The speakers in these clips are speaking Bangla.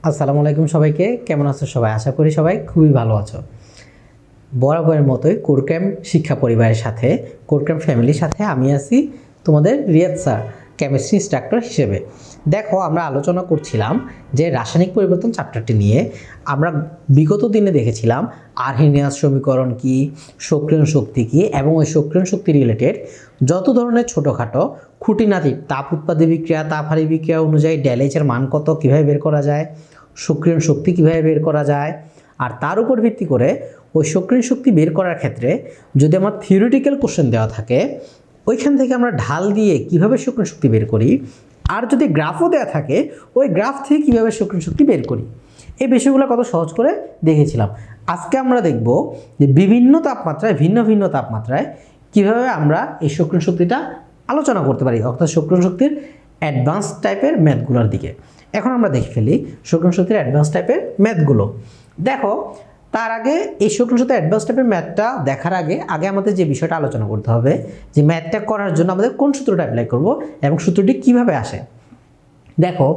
আসসালামু আলাইকুম সবাইকে। কেমন আছো সবাই? আশা করি সবাই খুবই ভালো আছো। বরাবরের মতোই কোরক্যাম শিক্ষা পরিবারের সাথে, কোরক্যাম ফ্যামিলির সাথে আমি আছি তোমাদের রিয়াদ স্যার, কেমিস্ট্রি ইনস্ট্রাক্টর হিসেবে। দেখো, আমরা আলোচনা করছিলাম যে রাসায়নিক পরিবর্তন চ্যাপ্টারটি নিয়ে। আমরা বিগত দিনে দেখেছিলাম আরহেনিয়াস সমীকরণ কি, সক্রিয়ণ শক্তি কি, এবং ওই সক্রিয়ণ শক্তি রিলেটেড যত ধরনের ছোটোখাটো খুঁটিনাটি তাপ উৎপাদী বিক্রিয়া, তাপহারী বিক্রিয়া অনুযায়ী ড্যালেজের মান কত, কীভাবে বের করা যায়, সক্রিয়ণ শক্তি কীভাবে বের করা যায়, আর তার উপর ভিত্তি করে ওই সক্রিয় শক্তি বের করার ক্ষেত্রে যদি আমার থিওরিটিক্যাল কোশ্চেন দেওয়া থাকে, ওইখান থেকে আমরা ঢাল দিয়ে কিভাবে সক্রিয় শক্তি বের করি, আর যদি গ্রাফও দেওয়া থাকে ওই গ্রাফ থেকে কীভাবে সক্রিয় শক্তি বের করি, এই বিষয়গুলো কত সহজ করে দেখেছিলাম। আজকে আমরা দেখব যে বিভিন্ন তাপমাত্রায়, ভিন্ন ভিন্ন তাপমাত্রায় কীভাবে আমরা এই সক্রিয় শক্তিটা আলোচনা করতে পারি, অর্থাৎ সক্রিয় শক্তির অ্যাডভান্স টাইপের ম্যাথগুলোর দিকে। এখন আমরা দেখে ফেলি সক্রিয় শক্তির অ্যাডভান্স টাইপের ম্যাথগুলো। দেখো, তার আগে এই সক্রিয় শক্তির অ্যাডভান্স টাইপের ম্যাথটা দেখার আগে আমাদের যে বিষয়টা আলোচনা করতে হবে, যে ম্যাথটা করার জন্য আমাদের কোন সূত্রটা অ্যাপ্লাই করব এবং সূত্রটি কিভাবে আসে। দেখো,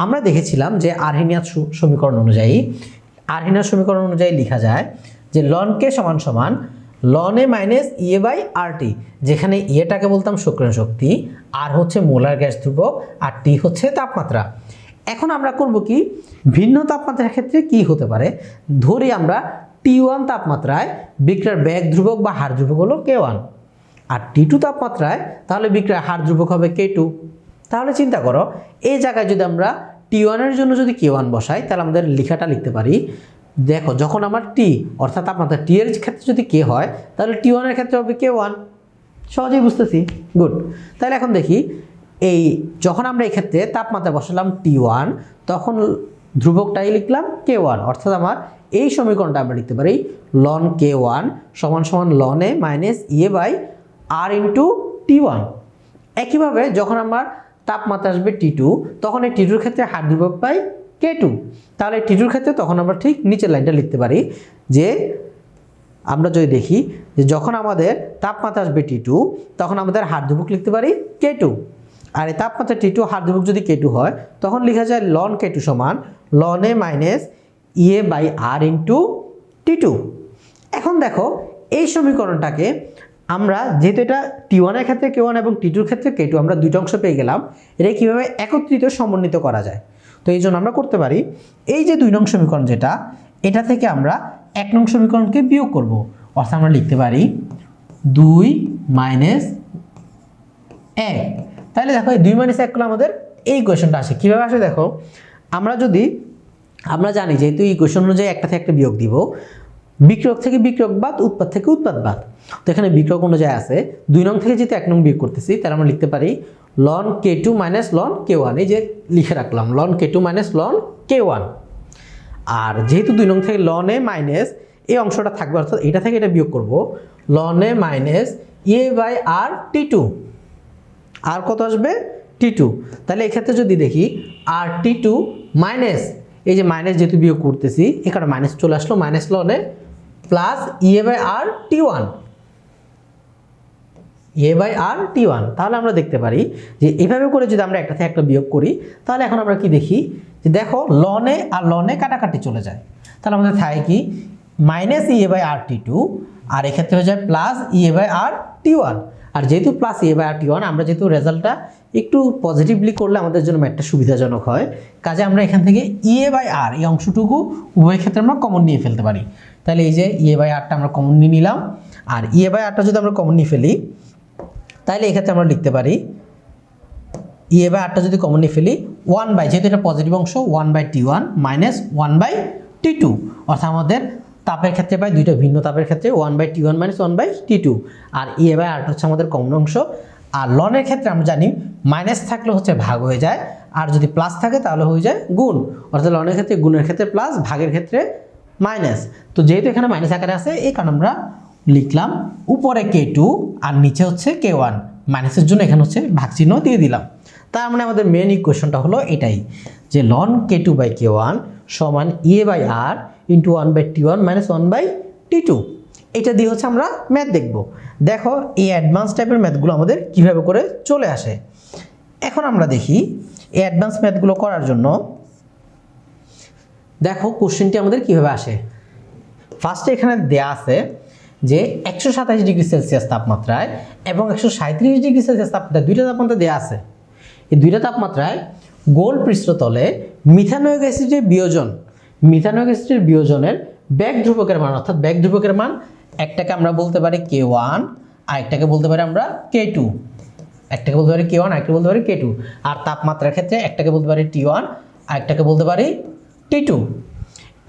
আমরা দেখেছিলাম যে আরহেনিয়াস সমীকরণ অনুযায়ী লেখা যায় যে লন কে সমান সমান loan A minus EA by by R, যেখানে ইএটাকে বলতাম সক্রিয় শক্তি, আর হচ্ছে মোলার গ্যাস ধ্রুবক, আর টি হচ্ছে তাপমাত্রা। এখন আমরা করব কি, ভিন্ন তাপমাত্রার ক্ষেত্রে কি হতে পারে। ধরি আমরা T1 তাপমাত্রায় বিক্রিয়ার বেগ ধ্রুবক বা হার ধ্রুবক হলো K1, আর T2 তাপমাত্রায় তাহলে বিক্রিয়ার হার ধ্রুবক হবে K2। তাহলে চিন্তা করো, এই জায়গায় যদি আমরা T1 এর জন্য যদি K1 বসাই, তাহলে আমাদের লেখাটা লিখতে পারি। দেখো, যখন আমার T অর্থাৎ তাপমাত্রা T এর ক্ষেত্রে যদি K হয়, তাহলে T1 এর ক্ষেত্রে হবে K1। সহজেই বুঝতেছি, গুড। তাহলে এখন দেখি, এই যখন আমরা এই ক্ষেত্রে তাপমাত্রা বসালাম T1, তখন ধ্রুবকটাই লিখলাম K1, অর্থাৎ আমার এই সমীকরণটা আমরা লিখতে পারি লন K1 সমান সমান loan A minus EA by R into T1। একইভাবে যখন আমার তাপমাত্রা আসবে T2, তখন এই T2 এর ক্ষেত্রে হার ধ্রুবক পাই K2। তাহলে T2 এর ক্ষেত্রে তখন আমরা ঠিক নিচের লাইনটা লিখতে পারি যে, আমরা যদি দেখি যে যখন আমাদের তাপমাত্রা আসবে T2, তখন আমাদের হার ধ্রুবক লিখতে পারি K2। আর এই তাপমাত্রা T2 হার ধ্রুবক যদি K2 হয়, তখন লেখা যায় লন K2 সমান loan A minus EA by R into T2। এখন দেখো, এই সমীকরণটাকে আমরা যেহেতু এটা T1 এর ক্ষেত্রে K1 এবং T2 এর ক্ষেত্রে K2, আমরা দুইটা অংশ পেয়ে গেলাম। এটা কীভাবে একত্রিত সমন্বিত করা যায়, তো এই জন্য আমরা করতে পারি, এই যে 2 নং সমীকরণ যেটা, এটা থেকে আমরা 1 নং সমীকরণকে বিয়োগ করব, অর্থাৎ আমরা লিখতে পারি 2 মাইনাস 1। তাহলে দেখো, এই 2 মাইনাস 1 করলে আমাদের এই ইকুয়েশনটা আসে। কীভাবে আসে দেখো, আমরা জানি যেহেতু ইকুয়েশন অনুযায়ী একটা থেকে একটা বিয়োগ দিব, বিক্রিয়ক থেকে বিক্রিয়ক বাদ, উৎপাদ থেকে উৎপাদ বাদ। তো এখানে বিক্রিয়ক অনুযায়ী আছে 2 নং থেকে যেহেতু 1 নং বিয়োগ করতেছি, তাহলে আমরা লিখতে পারি loan K2 minus loan K1। এই যে লিখে রাখলাম loan K2 minus loan K1। আর যেহেতু 2 নং থেকে লন এ মাইনাস এই অংশটা থাকবে, অর্থাৎ এটা থেকে এটা বিয়োগ করব, লন এ minus EA by R T2। আর কত আসবে? T2। তাহলে এক্ষেত্রে যদি দেখি আর T2 মাইনাস, এই যে মাইনাস যেহেতু বিয়োগ করতেছি, এখানে মাইনাস চলে আসলো, মাইনাস লনে plus E A by R T1, E A by R T1। তাহলে আমরা দেখতে পারি যে এভাবে করে যদি আমরা একটা থেকে একটা বিয়োগ করি, তাহলে এখন আমরা কি দেখি যে দেখো, লনে আর লনে কাটাকাটি চলে যায়। তাহলে আমাদের থাকে কি, minus EA by R T2, আর এক্ষেত্রে হয়ে যায় plus E A by R T1। আর যেহেতু plus E A by R T1, আমরা যেহেতু রেজাল্টটা একটু পজিটিভলি করলে আমাদের জন্য ম্যাথটা সুবিধাজনক হয়, কাজে আমরা এখান থেকে ইএ বাই আর এই অংশটুকু উভয় ক্ষেত্রে আমরা কমন নিয়ে ফেলতে পারি। তাহলে এই যে ইএ বাই আরটা আমরা কমন নিয়ে নিলাম, আর ইএ বাই আরটা যদি আমরা কমন নিয়ে ফেলি, তাহলে এক্ষেত্রে আমরা লিখতে পারি ইএ বাই আরটা যদি কমন নিয়ে ফেলি 1 বাই, যেহেতু এটা পজিটিভ অংশ, 1 by T1 minus 1 by T2, অর্থাৎ আমাদের তাপের ক্ষেত্রে পাই, দুইটা ভিন্ন তাপের ক্ষেত্রে 1 by T1 minus 1 by T2। আর ইএ বাই আরটা হচ্ছে আমাদের কমন অংশ। আর লনের ক্ষেত্রে আমরা জানি মাইনাস থাকলে হচ্ছে ভাগ হয়ে যায়, আর যদি প্লাস থাকে তাহলে হয়ে যায় গুণ, অর্থাৎ লনের ক্ষেত্রে গুণের ক্ষেত্রে প্লাস, ভাগের ক্ষেত্রে মাইনাস। তো যেহেতু এখানে মাইনাস আকারে আছে, এই কারণে আমরা লিখলাম উপরে K2 আর নিচে হচ্ছে K1, মাইনাসের জন্য এখানে হচ্ছে ভাগ চিহ্ন দিয়ে দিলাম। তার মানে আমাদের মেন ইকুয়েশনটা হলো এটাই, যে লন K2 বাই K1 সমান E A by R into 1 by T1 minus 1 by T2। এটা দিয়ে হচ্ছে আমরা ম্যাথ দেখব। দেখো, এই অ্যাডভান্স টাইপের ম্যাথগুলো আমাদের কিভাবে করে চলে আসে। এখন আমরা দেখি এই অ্যাডভান্স ম্যাথগুলো করার জন্য দেখো কোশ্চেনটি আমাদের কিভাবে আসে। ফার্স্টে এখানে দেয়া আছে যে 127 ডিগ্রি সেলসিয়াস তাপমাত্রায় এবং 137 ডিগ্রি সেলসিয়াস তাপমাত্রায় দুইটা তাপমাত্রা দেওয়া আছে। এই দুইটা তাপমাত্রায় গোল পৃষ্ঠতলে মিথানোয়িক অ্যাসিডের বিয়োজনের বেগ ধ্রুবকের মান, অর্থাৎ বেগ ধ্রুবকের মান একটাকে আমরা বলতে পারি K1, আরেকটাকে বলতে পারি আমরা K2। একটাকে বলতে পারি K1, আরেকটাকে বলতে পারি K2। আর তাপমাত্রার ক্ষেত্রে একটাকে বলতে পারি T1, আরেকটাকে বলতে পারি T2।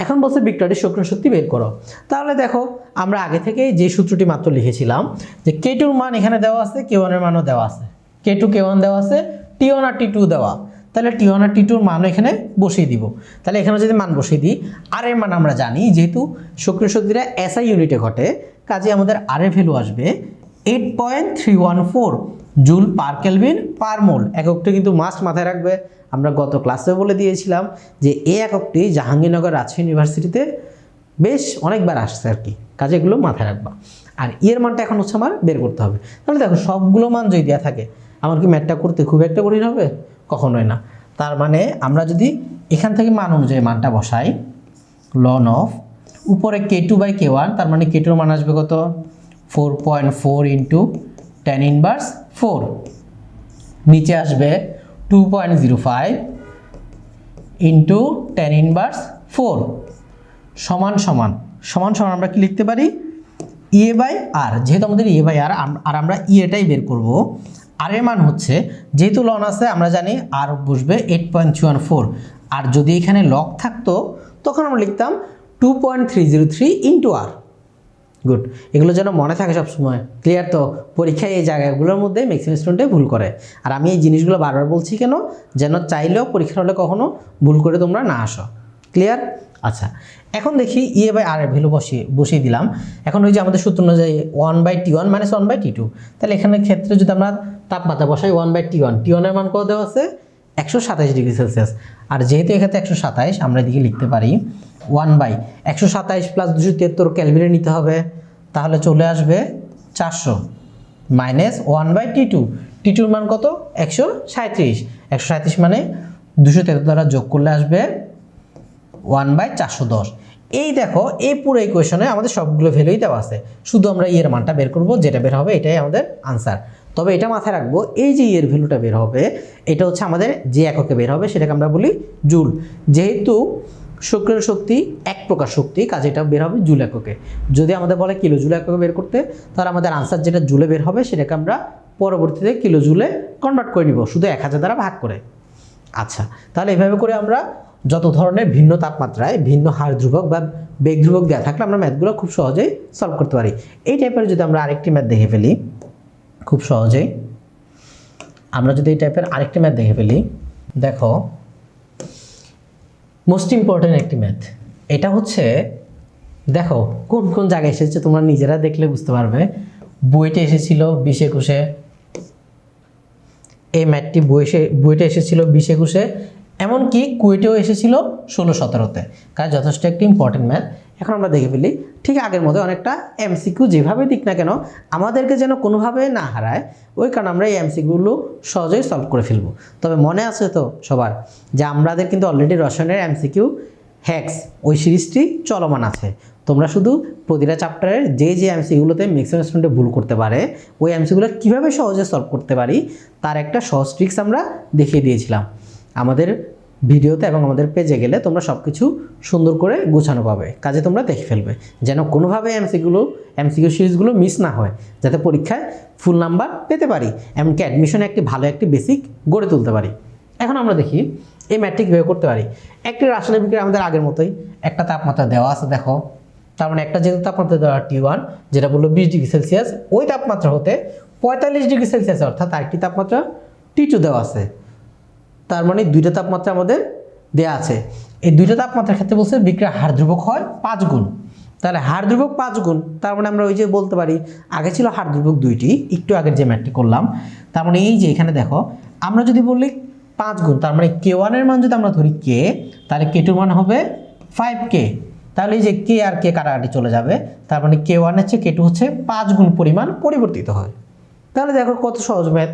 এখন বলছে বিক্রিয়াটির সক্রিয় শক্তি বের করো। তাহলে দেখো আমরা আগে থেকে যে সূত্রটি মাত্র লিখেছিলাম যে K2 মান এখানে দেওয়া আছে, K1 এর মানও দেওয়া আছে, K2 K1 দেওয়া আছে, T1 আর T2 দেওয়া। তাহলে T1 আর T2 এর মানও এখানে বসিয়ে দিব। তাহলে এখানে যদি মান বসিয়ে দিই, আর এর মান আমরা জানি যেহেতু সক্রিয় শক্তিটা SI ইউনিটে ঘটে, কাজে আমাদের আর এর ভ্যালু আসবে 8.314 জুল পার কেলভিন পার মোল। এককটি কিন্তু মাস্ট মাথায় রাখবে। আমরা গত ক্লাসে বলে দিয়েছিলাম যে এই এককটি জাহাঙ্গীরনগর রাজশাহী ইউনিভার্সিটিতে বেশ অনেকবার আসছে আর কি, কাজে এগুলো মাথায় রাখবা। আর এর মানটা এখন হচ্ছে আমার বের করতে হবে। তাহলে দেখো সবগুলো মান যদি দেওয়া থাকে, আমার কি ম্যাথটা করতে খুব একটা কঠিন হবে? কখনোই না। তার মানে আমরা যদি এখান থেকে মান অনুযায়ী মানটা বসাই, লন অফ উপরে K2/K1, তার মানে K2 মান আসবে কত? 4.4 ইন্টু 10 ইনভার্স 4, নিচে আসবে 2.05 ইন্টু 10 ইনভার্স 4 সমান সমান আমরা কি লিখতে পারি? E/R। যেহেতু আমাদের E/R আর আমরা এটাই বের করব। আর এর মান হচ্ছে, যেহেতু লন আছে আমরা জানি আর বসবে 8.314, আর যদি এখানে লগ থাকতো তখন আমরা লিখতাম 2.303 ইন্টু আর। গুড, এগুলো যেন মনে থাকে সবসময়। ক্লিয়ার তো? পরীক্ষায় এই জায়গাগুলোর মধ্যে ম্যাক্সিমাম স্টুডেন্টে ভুল করে। আর আমি এই জিনিসগুলো বারবার বলছি কেন? যেন চাইলেও পরীক্ষার হলে কখনো ভুল করে তোমরা না আসো। ক্লিয়ার? আচ্ছা, এখন দেখি E/R এর ভ্যালু বসিয়ে দিলাম। এখন ওই যে আমাদের সূত্র অনুযায়ী 1/T1 - 1/T2, তাহলে এখানে ক্ষেত্রে যদি আমরা তাপমাত্রা বসাই 1/T1, T1 এর মান কত দেওয়া আছে? 127 ডিগ্রি সেলসিয়াস। আর যেহেতু এক্ষেত্রে 127, আমরা এদিকে লিখতে পারি 1/127 প্লাস 273 ক্যালভিনে নিতে হবে, তাহলে চলে আসবে 400 মাইনাস 1/T2। T2 এর মান কত? 137 মানে 273 দ্বারা যোগ করলে আসবে 1/410। এই দেখো, এই পুরো ইকুয়েশনে আমাদের সবগুলো ভ্যালুই দেওয়া আছে, শুধু আমরা এর মানটা বের করব, যেটা বের হবে এটাই আমাদের আনসার। তবে এটা মাথায় রাখবো, এই যে এর ভ্যালুটা বের হবে এটা হচ্ছে আমাদের যে এককে বের হবে সেটাকে আমরা বলি জুল। যেহেতু সক্রিয় শক্তি এক প্রকার শক্তি, কাজে এটা বের হবে জুল এককে। যদি আমাদের বলে কিলো জুল এককে বের করতে, তাহলে আমাদের আনসার যেটা জুলে বের হবে সেটাকে আমরা পরবর্তীতে কিলো জুলে কনভার্ট করে নিব, শুধু 1000 দ্বারা ভাগ করে। আচ্ছা, তাহলে এভাবে করে আমরা যত ধরনের ভিন্ন তাপমাত্রায় ভিন্ন হার ধ্রুবক বা বেগ ধ্রুবক দেওয়া থাকলে আমরা ম্যাথগুলো খুব সহজেই সলভ করতে পারি। এই টাইপের যদি আমরা আরেকটি ম্যাথ দেখে ফেলি খুব সহজেই, আমরা যদি এই টাইপের আরেকটি ম্যাথ দেখে ফেলি, দেখো মোস্ট ইম্পর্টেন্ট একটি ম্যাথ। এটা হচ্ছে, দেখো কোন কোন জায়গায় এসেছে তোমরা নিজেরা দেখলে বুঝতে পারবে। বইটা এসেছিল 20-21-এ, এই ম্যাথটি বইটা এসেছিল 20-21-এ, এমনকি কুয়েটেও এসেছিল 16-17-তে। কাজ যথেষ্ট একটি ইম্পর্টেন্ট ম্যাথ। এখন আমরা দেখে ফেলি ঠিক আগের মতো অনেকটা এমসিকিউ যেভাবে দিক না কেন আমাদেরকে যেন কোনোভাবে না হারায়, ওই কারণে আমরা এই এমসিকিউগুলো সহজেই সলভ করে ফেলবো। তবে মনে আছে তো সবার যে আমাদের কিন্তু অলরেডি রসায়নের এমসিকিউ হ্যাক্স ওই সিরিজটি চলমান আছে। তোমরা শুধু প্রতিটা চ্যাপ্টারের যে এমসিকিউগুলোতে ম্যাক্সিমাম স্টুডেন্টে ভুল করতে পারে, ওই এমসিকিউগুলো কীভাবে সহজে সলভ করতে পারি তার একটা সহজ ট্রিক্স আমরা দেখিয়ে দিয়েছিলাম আমাদের ভিডিওতে, এবং আমাদের পেজে গেলে তোমরা সব কিছু সুন্দর করে গুছানো পাবে। কাজে তোমরা দেখে ফেলবে যেন কোনোভাবে এমসিকিউ সিরিজগুলো মিস না হয়, যাতে পরীক্ষায় ফুল নাম্বার পেতে পারি, এমনকি অ্যাডমিশনে একটি ভালো একটি বেসিক গড়ে তুলতে পারি। এখন আমরা দেখি এই ম্যাট্রিক কীভাবে করতে পারি। একটি রাসায়নিক বিক্রিয়া আমাদের আগের মতোই একটা তাপমাত্রা দেওয়া আছে, দেখো তার মানে একটা যেহেতু তাপমাত্রা দেওয়া T1 যেটা বললো 20 ডিগ্রি সেলসিয়াস, ওই তাপমাত্রা হতে 45 ডিগ্রি সেলসিয়াস অর্থাৎ আরেকটি তাপমাত্রা T2 দেওয়া আছে। তার মানে দুইটা তাপমাত্রা আমাদের দেয়া আছে। এই দুইটা তাপমাত্রার ক্ষেত্রে বলছে বিক্রিয়ার হার ধ্রুবক হয় 5 গুণ। তাহলে হার ধ্রুবক 5 গুণ, তার মানে আমরা ওই যে বলতে পারি আগে ছিল হার ধ্রুবক 2টি, একটু আগের যে ম্যাথটি করলাম, তার মানে এই যে এখানে দেখো আমরা যদি বলি 5 গুণ, তার মানে K1 এর মান যদি আমরা ধরি K, তাহলে K2 মান হবে 5K। তাহলে এই যে K আর K কাটাকাটি চলে যাবে, তার মানে K1 এর চেয়ে K2 হচ্ছে 5 গুণ পরিমাণ পরিবর্তিত হয়। তাহলে দেখো কত সহজ ম্যাথ।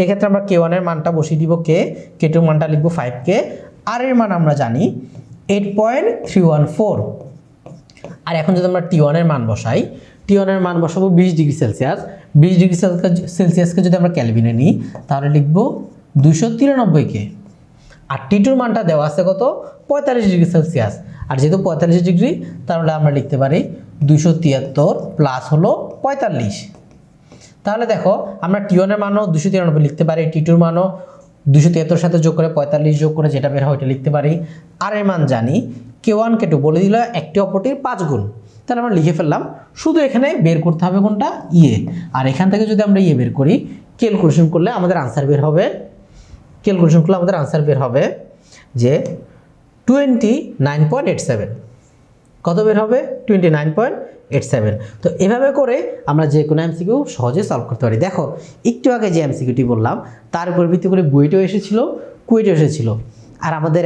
এক্ষেত্রে আমরা K1 এর মানটা বসিয়ে দিব K2 এর মানটা লিখবো 5K, আর এর মান আমরা জানি 8.314। আর এখন যদি আমরা T1 এর মান বসাই, T1 এর মান বসাবো 20 ডিগ্রি সেলসিয়াস। 20 ডিগ্রি সেলসিয়াসকে যদি আমরা ক্যালভিনে নিই তাহলে লিখবো 293 কে। আর T2 এর মানটা দেওয়া আছে কত? 45 ডিগ্রি সেলসিয়াস। আর যেহেতু 45 ডিগ্রি তাহলে আমরা লিখতে পারি 273 প্লাস হলো 45। তাহলে দেখো আমরা T1 এর মানও 293 লিখতে পারি, T2 এর মানও 273 সাথে যোগ করে 45 যোগ করে যেটা বের হয় ওইটা লিখতে পারি। আর এর মান জানি K1 K2 বলে দিল একটি অপরটির 5 গুণ। তাহলে আমরা লিখে ফেললাম, শুধু এখানে বের করতে হবে কোনটা? ইয়ে। আর এখান থেকে যদি আমরা ইয়ে বের করি, ক্যালকুলেশন করলে আমাদের আনসার বের হবে যে 29.87। কত বের হবে? 29.87। তো এভাবে করে আমরা যে কোনো এমসিকিউ সহজে সলভ করতে পারি। দেখো একটু আগে যে এমসিকিউটি বললাম তার উপর ভিত্তি করে বুয়েটেও এসেছিল, কুয়েটেও এসেছিল, আর আমাদের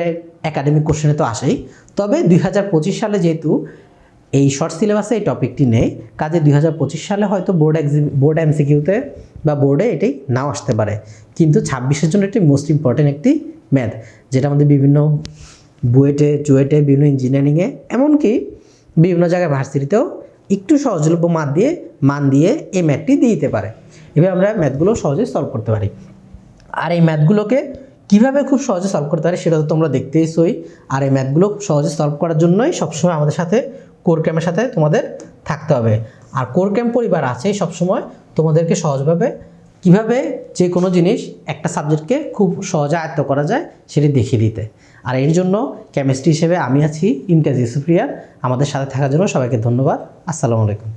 একাডেমিক কোশ্চেনে তো আসেই। তবে 2025 সালে যেহেতু এই শর্ট সিলেবাসে এই টপিকটি নেই, কাজে 2025 সালে হয়তো বোর্ড এমসিকিউতে বা বোর্ডে এটি নাও আসতে পারে, কিন্তু 26-এর জন্য এটি মোস্ট ইম্পর্টেন্ট একটি ম্যাথ, যেটা আমাদের বিভিন্ন বুয়েটে, চুয়েটে, বিভিন্ন ইঞ্জিনিয়ারিংয়ে, এমনকি বিভিন্ন জায়গায় ভার্সিটিতেও একটু সহজলভ্য মান দিয়ে এই ম্যাথটি দিয়ে দিতে পারে। এভাবে আমরা ম্যাথগুলো সহজে সলভ করতে পারি। আর এই ম্যাথগুলোকে কীভাবে খুব সহজে সলভ করতে পারি সেটা তো তোমরা দেখতেইছই। আর এই ম্যাথগুলো সহজে সলভ করার জন্যই সবসময় আমাদের সাথে কোর ক্যাম্পের সাথে তোমাদের থাকতে হবে। আর কোর ক্যাম্প পরিবার আছে সবসময় তোমাদেরকে সহজভাবে কিভাবে যে কোনো জিনিস একটা সাবজেক্টকে খুব সহজে আয়ত্ত করা যায় সেটি দেখিয়ে দিতে। আর এর জন্য কেমিস্ট্রি হিসেবে আমি আছি ইমতিয়াজ ইউসুফ রিয়াদ। আমাদের সাথে থাকার জন্য সবাইকে ধন্যবাদ। আসসালামু আলাইকুম।